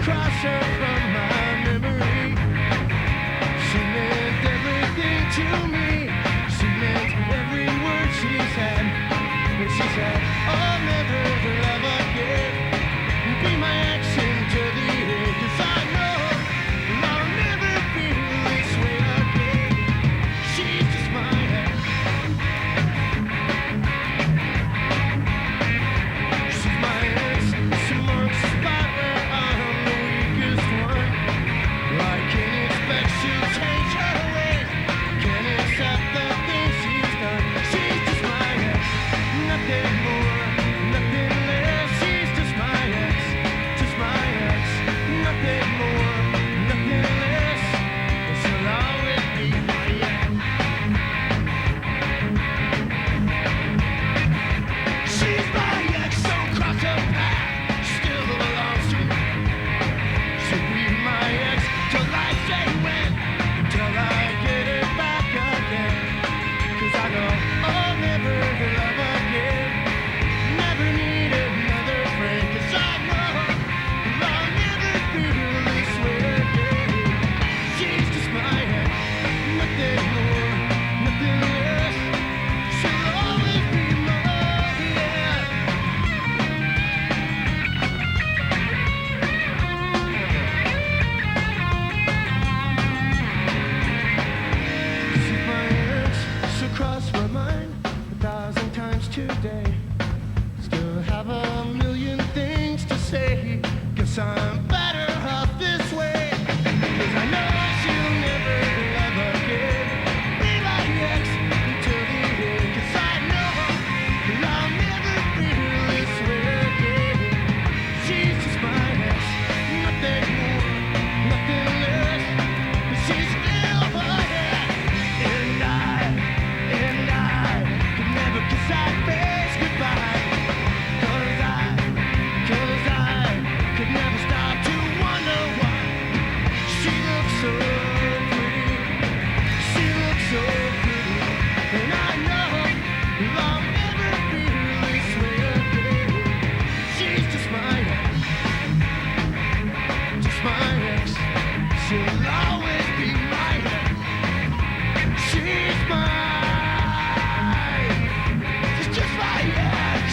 cross her from my memory. She meant everything to me. She meant every word she said. When she said, "I'll never love again," be my ex until the end. 'Cause I know I'll never feel this way again. She's just my ex. She's my ex. Some months spot where I'm the weakest one. I can't expect she'll change her ways. Can't accept the things she's done. She's just my ex. Nothing more, nothing less. She's just my ex. Just my ex. Nothing more, nothing less. And she'll always be my ex. She's my ex, so cross her path. Still belongs to me. She'll be my ex till I say when. Until I get it back again. 'Cause I know I'll never love again. Never need another friend. 'Cause I know I'll never feel this way again. She's just my ex. Nothing more, nothing less. She'll always be my ex. She's my ex. She'll cross my mind 1,000 times today. Still have a million things to say. Guess I'm better off this way. 'Cause I know she'll never love again. Be my ex until the end. 'Cause I know I'll never feel this way again. She's just my ex. Nothing more, nothing less. But she's still my ex. And I could never kiss that face goodbye. 'Cause I could never stop to wonder why. She looks so pretty. She looks so pretty. And I know I'll never feel this way again. She's just my ex. Just my ex. She'll always be my ex. She's mine. She's just my ex.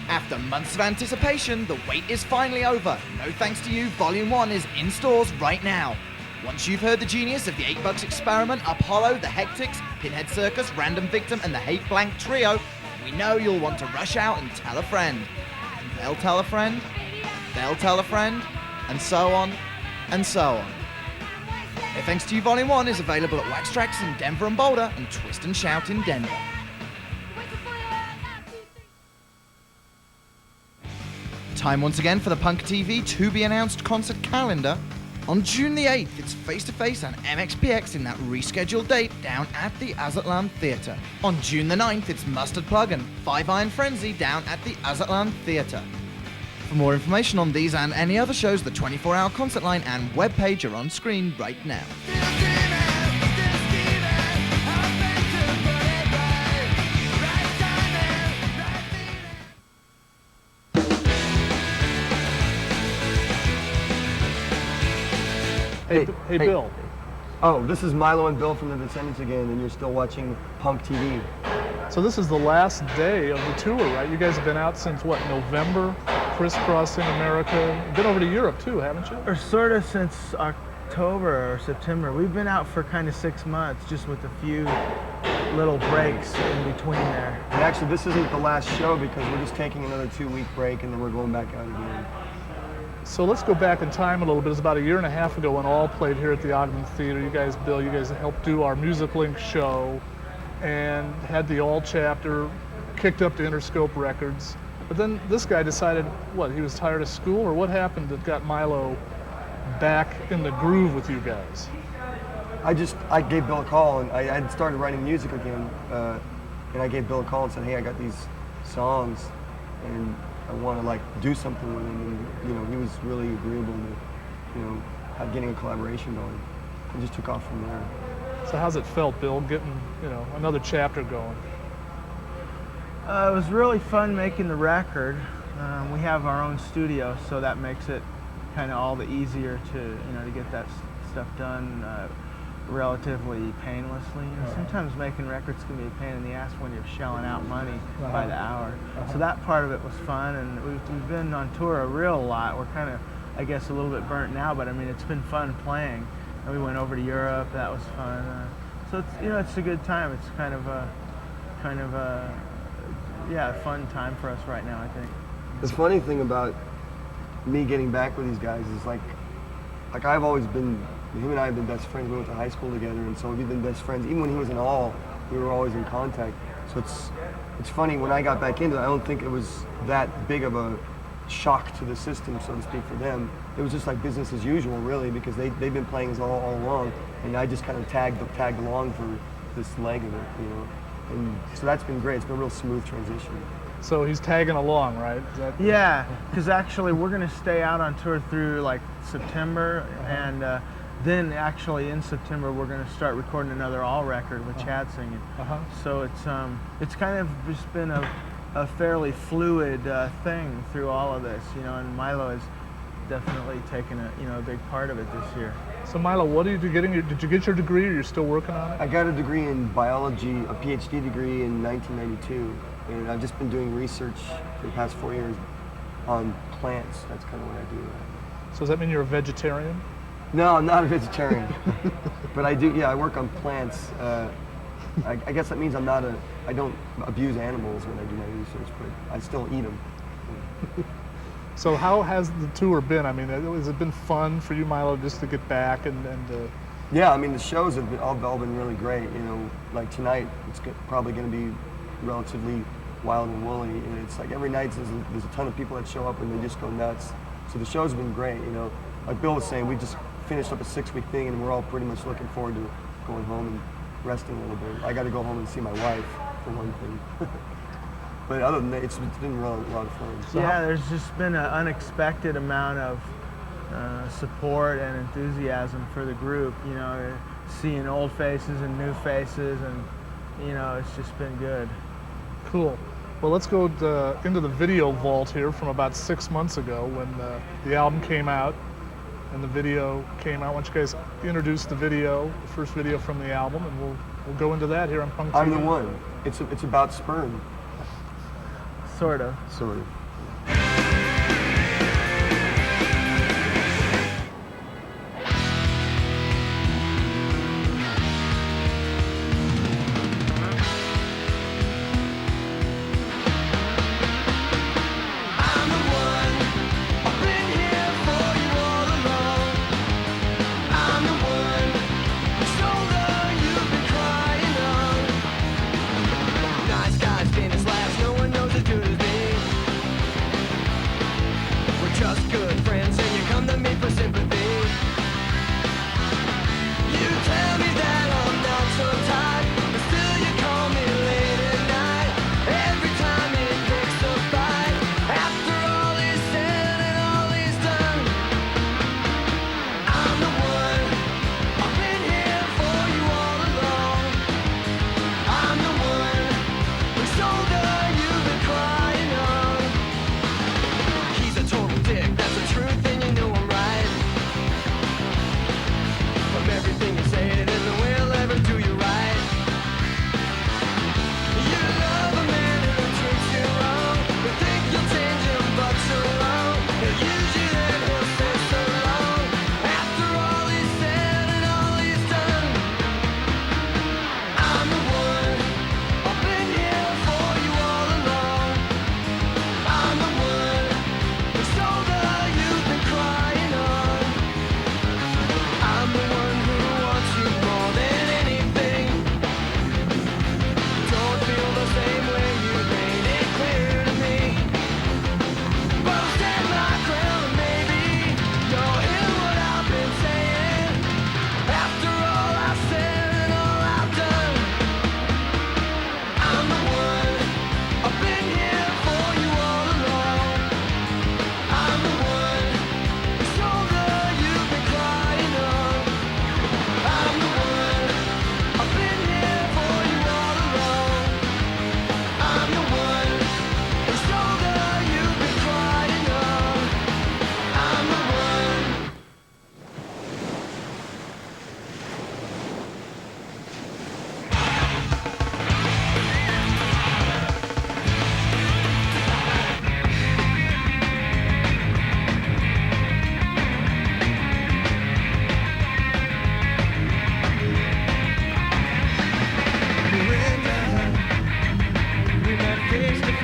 After months of anticipation, the wait is finally over. No Thanks to You Volume 1 is in stores right now. Once you've heard the genius of the 8 Bucks Experiment, Apollo, the Hectics, Pinhead Circus, Random Victim, and the Hate Blank Trio, we know you'll want to rush out and tell a friend. And they'll tell a friend, they'll tell a friend, and so on, and so on. No Thanks to You Volume 1 is available at Wax Trax in Denver and Boulder, and Twist and Shout in Denver. Time once again for the PunkTV to-be-announced concert calendar. On June the 8th, it's Face-to-Face and MXPX in that rescheduled date down at the Azatlan Theatre. On June the 9th, it's Mustard Plug and Five Iron Frenzy down at the Azatlan Theatre. For more information on these and any other shows, the 24-hour concert line and webpage are on screen right now. Hey, Bill. Oh, this is Milo and Bill from the Descendents again, and you're still watching PunkTV. So this is the last day of the tour, right? You guys have been out since, what, November? Crisscrossing America. You've been over to Europe, too, haven't you? Or sort of since October or September. We've been out for kind of 6 months, just with a few little breaks in between there. And actually, this isn't the last show because we're just taking another 2-week break, and then we're going back out again. So let's go back in time a little bit. It was about 1.5 years ago when All played here at the Ogden Theater. You guys, Bill, you guys helped do our Music Link show and had the All chapter kicked up to Interscope Records. But then this guy decided, what, he was tired of school, or what happened that got Milo back in the groove with you guys? I gave Bill a call, and I had started writing music again, And I gave Bill a call and said, hey, I got these songs, and I want to like do something with them. And you know, he was really agreeable to, you know, getting a collaboration going. And just took off from there. So how's it felt, Bill, getting, you know, another chapter going? It was really fun making the record. We have our own studio, so that makes it kind of all the easier to, you know, to get that stuff done relatively painlessly. You know, sometimes making records can be a pain in the ass when you're shelling out money by the hour. So that part of it was fun, and we've been on tour a real lot. We're kind of, I guess, a little bit burnt now, but I mean, it's been fun playing. And we went over to Europe. That was fun. So it's, you know, it's a good time. It's kind of a yeah, fun time for us right now, I think. The funny thing about me getting back with these guys is like I've always been, him and I have been best friends. We went to high school together, and so we've been best friends. Even when he was in All, we were always in contact. So it's funny, when I got back into it, I don't think it was that big of a shock to the system, so to speak, for them. It was just like business as usual, really, because they've been playing us all along, and I just kind of tagged along for this leg of it, you know. And so that's been great. It's been a real smooth transition. So he's tagging along, right? Yeah, because actually we're going to stay out on tour through like September, and then actually in September we're going to start recording another All record with Chad singing. So it's kind of just been a fairly fluid thing through all of this, you know, and Milo has definitely taken a big part of it this year. So Milo, what are you getting? Did you get your degree, or you're still working on it? I got a degree in biology, a PhD degree in 1992, and I've just been doing research for the past 4 years on plants. That's kind of what I do. So does that mean you're a vegetarian? No, I'm not a vegetarian, but I do. Yeah, I work on plants. I guess that means I don't abuse animals when I do my research, but I still eat them. So how has the tour been? I mean, has it been fun for you, Milo, just to get back and Yeah, I mean, the shows have all been really great. You know, like tonight, it's probably going to be relatively wild and woolly. And it's like every night there's a ton of people that show up and they just go nuts. So the show's been great. You know, like Bill was saying, we just finished up a 6-week thing, and we're all pretty much looking forward to going home and resting a little bit. I got to go home and see my wife for one thing. But other than that, it's been a lot of fun. So yeah, there's just been an unexpected amount of support and enthusiasm for the group. You know, seeing old faces and new faces, and you know, it's just been good. Cool. Well, let's go into the video vault here from about 6 months ago when the album came out and the video came out. Why don't you guys introduce the video, the first video from the album, and we'll go into that here on PunkTV. I'm the One. It's about sperm. Sort of. Sort of.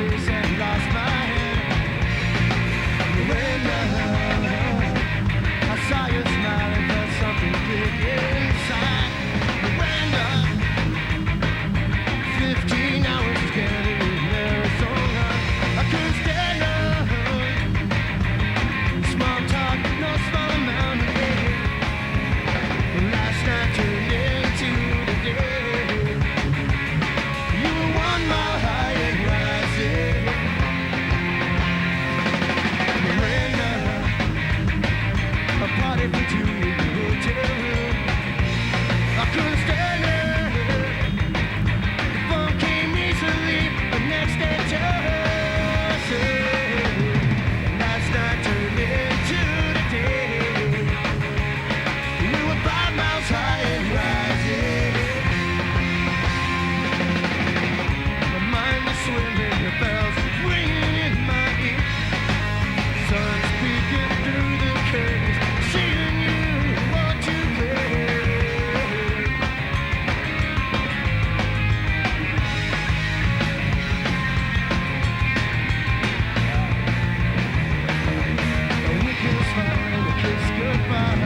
face and lost my head. I saw you smiling, felt something big inside. Miranda, 15 hours together in Arizona. I couldn't stand up. Small talk, no small amount of hate. Last night turned into the day. You were 1 mile high and rising. Miranda, a party for two in the hotel room. I couldn't stand it. The phone came easily, the next day tossing. Last night turned into the day. We were 5 miles high and rising. My mind is swimming, the bells ringing in my ear. Sun's peeking through the curtains, seeing you all too clear. We can smile and kiss goodbye.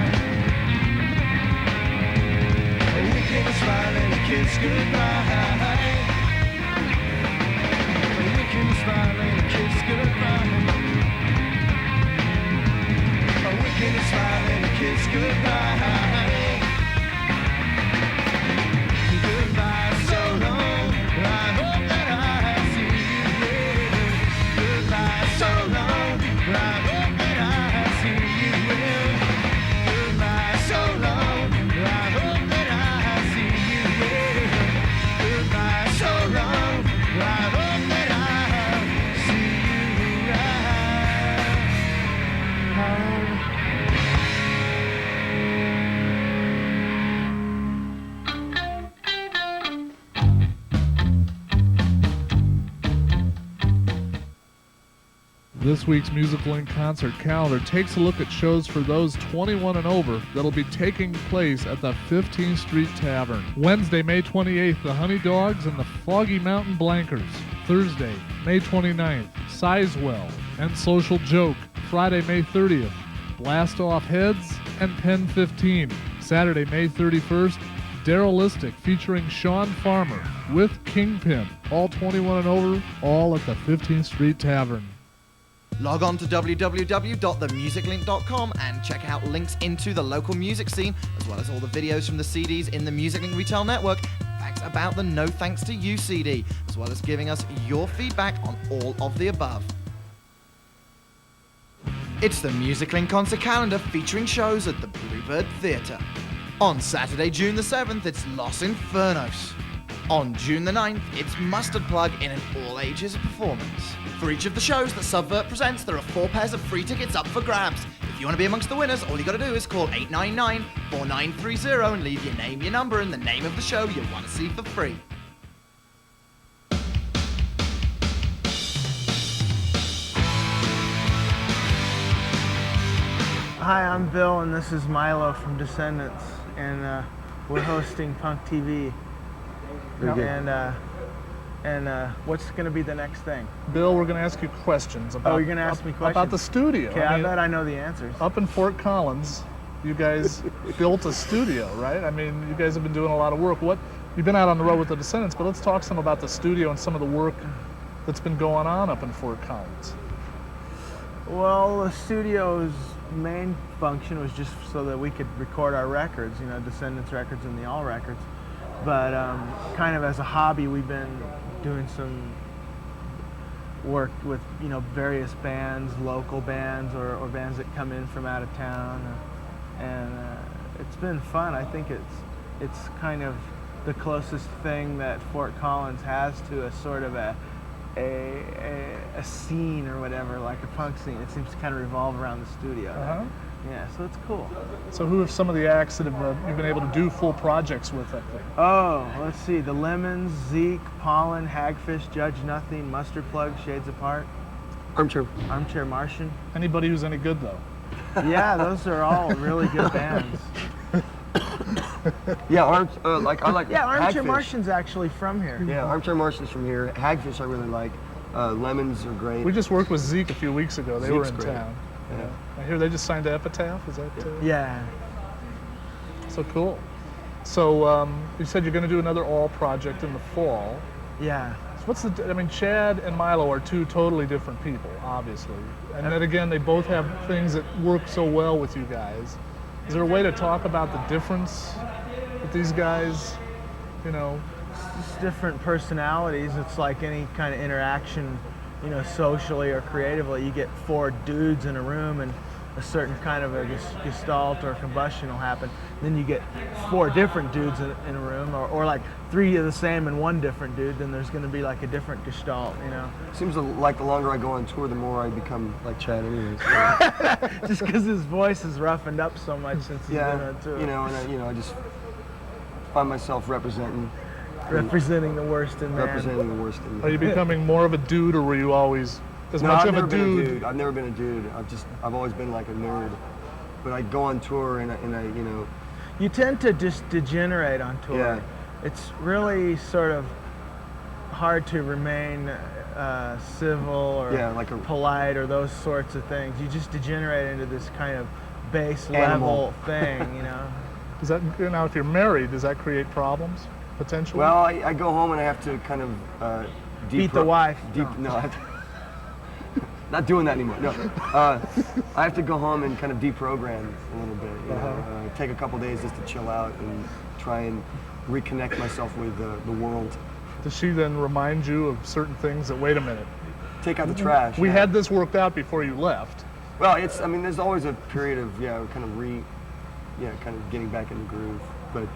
We can smile and kiss goodbye. We can smile and kiss goodbye. We can smile and kiss goodbye. Goodbye so long, I hope that I see you again. Goodbye so long, I hope that I see you again. Goodbye so long, I hope that I see you again. Goodbye so long, I hope that I see you again. This week's Music Link concert calendar takes a look at shows for those 21 and over that'll be taking place at the 15th Street Tavern. Wednesday, May 28th, the Honey Dogs and the Foggy Mountain Blankers. Thursday, May 29th, Sizewell and Social Joke. Friday, May 30th, Blast Off Heads and Pen 15. Saturday, May 31st, Derelistic featuring Sean Farmer with Kingpin. All 21 and over, all at the 15th Street Tavern. Log on to www.themusiclink.com and check out links into the local music scene, as well as all the videos from the CDs in the Music Link Retail Network, facts about the No Thanks to You CD, as well as giving us your feedback on all of the above. It's the Music Link concert calendar featuring shows at the Bluebird Theatre. On Saturday, June the 7th, it's Los Infernos. On June the 9th, it's Mustard Plug in an all-ages performance. For each of the shows that Subvert presents, there are 4 pairs of free tickets up for grabs. If you want to be amongst the winners, all you got to do is call 899-4930 and leave your name, your number, and the name of the show you want to see for free. Hi, I'm Bill, and this is Milo from Descendents, and we're hosting PunkTV. Very good. And what's going to be the next thing? Bill, we're going to ask you questions about, Oh, you're going to ask me questions? about the studio. Okay, I bet I know the answers. Up in Fort Collins, you guys built a studio, right? I mean, you guys have been doing a lot of work. You've been out on the road with the Descendents, but let's talk some about the studio and some of the work that's been going on up in Fort Collins. Well, the studio's main function was just so that we could record our records, you know, Descendents records and the All records. But kind of as a hobby, we've been doing some work with, you know, various bands, local bands or bands that come in from out of town, and it's been fun. I think it's kind of the closest thing that Fort Collins has to a sort of a scene or whatever, like a punk scene. It seems to kind of revolve around the studio. Uh-huh. Yeah, so it's cool. So who are some of the acts that you've been able to do full projects with up there? Oh, let's see. The Lemons, Zeke, Pollen, Hagfish, Judge Nothing, Mustard Plug, Shades Apart, Armchair Martian. Anybody who's any good, though? Yeah, those are all really good bands. Yeah, I like Yeah, Armchair Hagfish. Martian's actually from here. Yeah, Armchair Martian's from here. Hagfish I really like. Lemons are great. We just worked with Zeke a few weeks ago. They were Zeke's in great. town. Yeah. I hear they just signed to Epitaph. Is that? Yeah. So cool. So you said you're going to do another All project in the fall. Yeah. So what's the? I mean, Chad and Milo are two totally different people, obviously. And then again, they both have things that work so well with you guys. Is there a way to talk about the difference with these guys? You know. It's just different personalities. It's like any kind of interaction, you know, socially or creatively. You get 4 dudes in a room and a certain kind of a gestalt or combustion will happen. Then you get 4 different dudes in a room, or like 3 of the same and 1 different dude, then there's going to be like a different gestalt, you know. Seems like the longer I go on tour, the more I become like Chad anyways. Just because his voice is roughened up so much since he's been on tour. You know, and I just find myself representing Representing the worst in man. the worst in Are you becoming more of a dude, or were you always as No, much I've of never a been dude? a dude. I've never been a dude. I've always been like a nerd. But I go on tour and I you know. You tend to just degenerate on tour. Yeah. It's really sort of hard to remain civil or like a polite or those sorts of things. You just degenerate into this kind of base Animal. level thing, you know. Does that, you know, if you're married, does that create problems potentially? Well, I go home and I have to kind of Beat the wife. No, I have to, not doing that anymore. No, I have to go home and kind of deprogram a little bit. You know, take a couple days just to chill out and try and reconnect myself with the world. Does she then remind you of certain things that, wait a minute, Take out the trash. we yeah. had this worked out before you left? Well, I mean, there's always a period of kind of getting back in the groove. But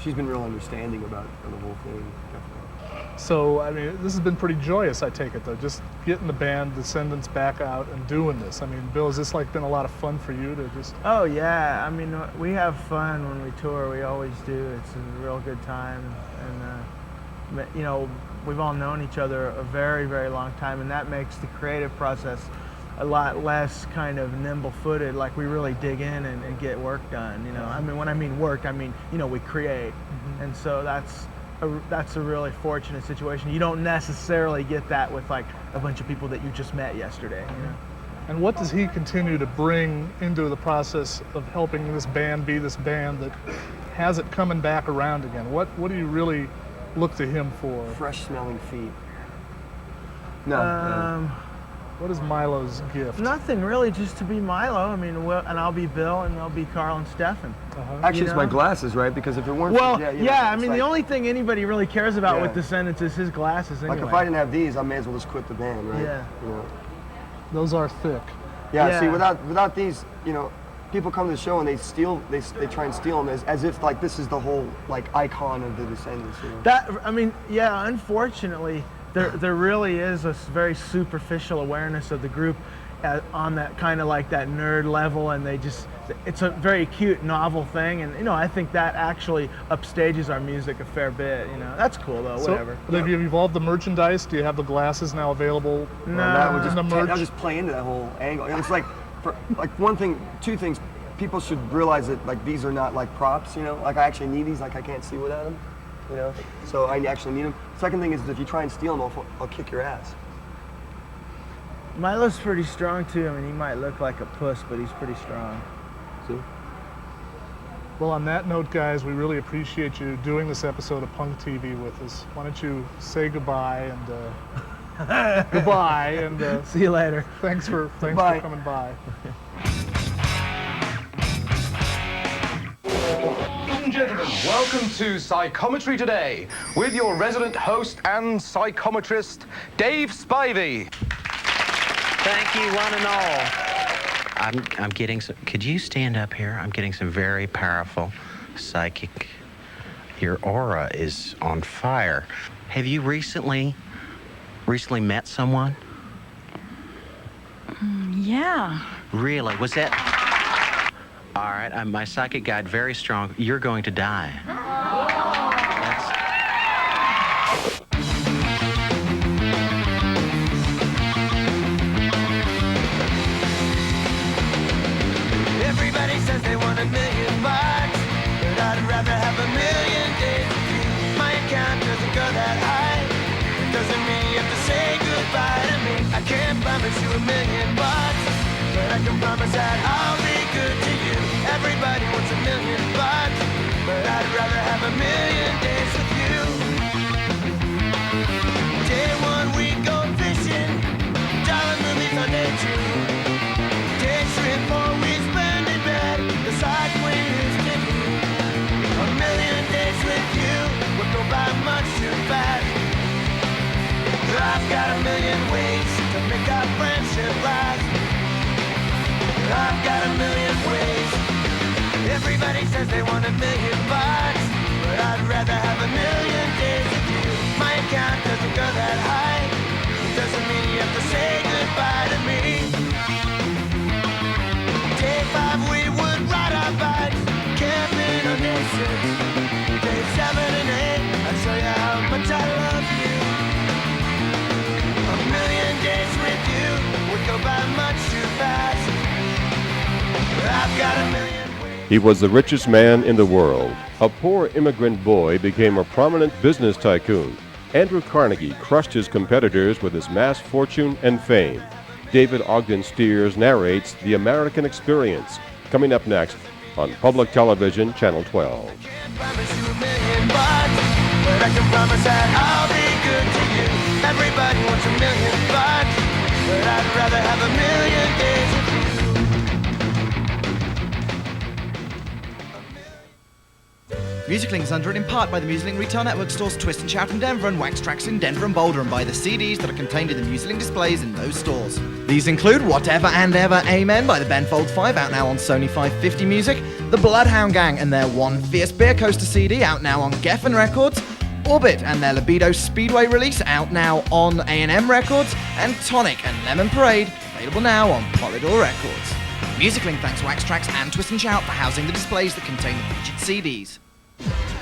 she's been real understanding about the whole thing, definitely. So, I mean, this has been pretty joyous, I take it, though, just getting the band Descendents back out and doing this. I mean, Bill, has this like been a lot of fun for you to just... Oh yeah, I mean, we have fun when we tour. We always do. It's a real good time, and you know, we've all known each other a very, very long time, and that makes the creative process a lot less kind of nimble-footed. Like, we really dig in and get work done. You know, I mean, when I mean work, I mean, you know, we create, and so that's a really fortunate situation. You don't necessarily get that with like a bunch of people that you just met yesterday. You know? And what does he continue to bring into the process of helping this band be this band that has it coming back around again? What do you really look to him for? Fresh smelling feet. No. What is Milo's gift? Nothing really, just to be Milo. I mean, and I'll be Bill, and they'll be Carl and Stefan. Actually, you it's my know? glasses, right? Because if it weren't, Well, for, I mean, like, the only thing anybody really cares about Yeah. with Descendents is his glasses. Anyway. like if I didn't have these, I may as well just quit the band, right? Yeah. You know? Those are thick. Yeah. See, Yeah. without these, you know, people come to the show and they try and steal them as if like this is the whole like icon of the Descendents. You know? That, I mean, yeah. Unfortunately, there really is a very superficial awareness of the group on that kind of like that nerd level, and it's a very cute, novel thing, and you know, I think that actually upstages our music a fair bit. You know, that's cool though. Whatever. So, have you evolved the merchandise? Do you have the glasses now available? No. That would in the merch? just play into that whole angle. And it's like, two things. People should realize that like these are not like props. You know, like I actually need these. Like I can't see without them. You know, so I actually need them. Second thing is if you try and steal them, I'll kick your ass. Milo's pretty strong too. I mean, he might look like a puss, but he's pretty strong. See? Well, on that note, guys, we really appreciate you doing this episode of Punk TV with us. Why don't you say goodbye and goodbye and See you later. thanks for Bye. coming by. Ladies and gentlemen, welcome to Psychometry Today with your resident host and psychometrist, Dave Spivey. Thank you, one and all. I'm getting some. Could you stand up here? I'm getting some very powerful psychic. Your aura is on fire. Have you recently met someone? Yeah. Really? Was that? All right. My psychic guide very strong. You're going to die. Everybody says they want $1 million, but I'd rather have $1 million days with you. My account doesn't go that high. It doesn't mean you have to say goodbye. I can't promise you $1 million, but I can promise that I'll be good to you. Everybody wants $1 million, but I'd rather have 1 million days with you. Day 1 we go fishing, dollar movies on day 2. Day 3 and 4 we spend in bed, the side queen is ticking. 1 million days with you would go by much too fast. I've got 1 million ways to make our friendship last. I've got 1 million ways. Everybody says they want $1 million, but I'd rather have 1 million days with you. My account doesn't go that high. It doesn't mean you have to say goodbye to me. Day 5 we would ride our bikes, camping on day 6. Day 7 and 8 I'd show you how much I love you. 1 million days with you would go by much too fast. I've got 1 million. He was the richest man in the world. A poor immigrant boy became a prominent business tycoon. Andrew Carnegie crushed his competitors with his mass fortune and fame. David Ogden Steers narrates The American Experience, coming up next on Public Television, Channel 12. I can't promise you $1 million, but I can promise that I'll be good to you. Everybody wants $1 million, but I'd rather have 1 million days with you. Musicling is underwritten in part by the Musicling Retail Network stores Twist and Shout in Denver and Wax Tracks in Denver and Boulder, and by the CDs that are contained in the Musicling displays in those stores. These include Whatever and Ever Amen by the Ben Folds 5, out now on Sony 550 Music, The Bloodhound Gang and their One Fierce Beer Coaster CD, out now on Geffen Records, Orbit and their Libido Speedway release, out now on A&M Records, and Tonic and Lemon Parade, available now on Polydor Records. Musicling thanks Wax Tracks and Twist and Shout for housing the displays that contain the featured CDs.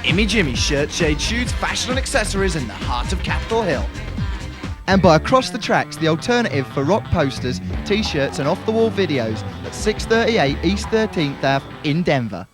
Immy Jimmy Shirt Shade Shoes, fashion and accessories in the heart of Capitol Hill. And by Across the Tracks, the alternative for rock posters, t-shirts and off-the-wall videos at 638 East 13th Ave in Denver.